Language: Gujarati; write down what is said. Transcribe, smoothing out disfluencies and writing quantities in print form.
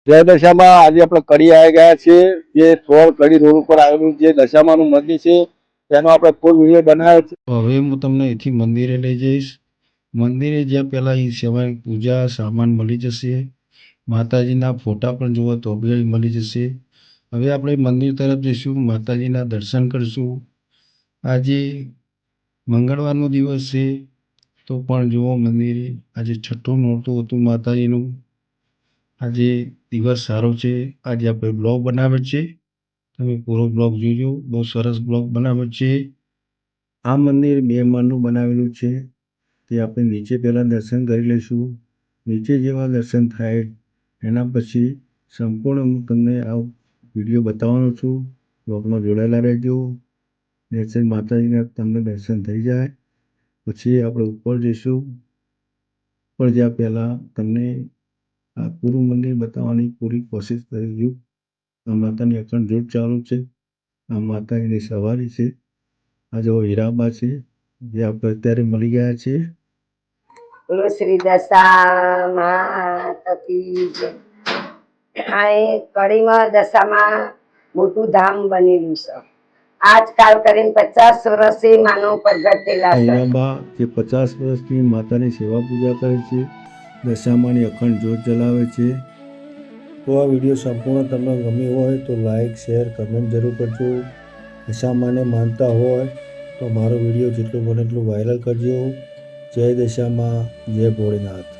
જય દશામાં આજે આપણે કડી આવી ગયા છીએ. જે થોર કડી રોડ ઉપર આવેલું જે દશામાનું મંદિર છે તેનો આપણે ફૂલ વિડીયો બનાવ્યો છે. હવે હું તમને અહીંથી મંદિરે લઈ જઈશ. મંદિરે જ્યાં પહેલા એ સમય પૂજા સામાન મળી જશે. માતાજીના ફોટા પણ જુઓ તો બી મળી જશે. હવે આપણે મંદિર તરફ જઈશું, માતાજીના દર્શન કરીશું. આજે મંગળવારનો દિવસ છે તો પણ જુઓ મંદિરે આજે છઠ્ઠું નોરતું હતું માતાજીનું. આજે દિવસ સારો છે. આજે આપણે બ્લોગ બનાવે છે, તમે પૂરો બ્લોગ જોજો. બહુ સરસ બ્લોગ બનાવે છે. આ મંદિર 2 માળનું બનાવેલું છે. તે આપણે નીચે પહેલાં દર્શન કરી લઈશું. નીચે જેવા દર્શન થાય એના પછી સંપૂર્ણ હું તમને આ વિડીયો બતાવવાનો છું. બ્લોગમાં જોડાયેલા રહેજો. દર્શન માતાજીના તમને દર્શન થઈ જાય પછી આપણે ઉપર જઈશું. ઉપર જ્યાં પહેલાં તમને આ પૂરું મંદિર બતાવવાની પૂરી કોશિશ કરીશું. આ માતાની અખંડ જ્યોત ચાલુ છે. આ માતાજીની સવારી છે. આ જો હીરાબા છે જે આપણે અત્યારે મળી ગયા છે. બોલો શ્રી દશામાં કી જય. આ એ કડીમાં દશામાં મોટું ધામ બનેલું છે. આજકાલ કરીને 50 વર્ષથી માનો પ્રગટેલા છે. હીરાબા જે 50 વર્ષથી માતાની સેવા પૂજા કરે છે, દશામાની અખંડ જ્યોત જલાવે છે. તો આ વિડીયો સંપૂર્ણ તમને ગમ્યો હોય તો લાઈક, શેર, કમેન્ટ જરૂર કરજો. દશામાને માનતા હોય તો મારો વિડીયો જેટલું બને એટલું વાયરલ કરજો. જય દશામાં, જય ભોળેનાથ.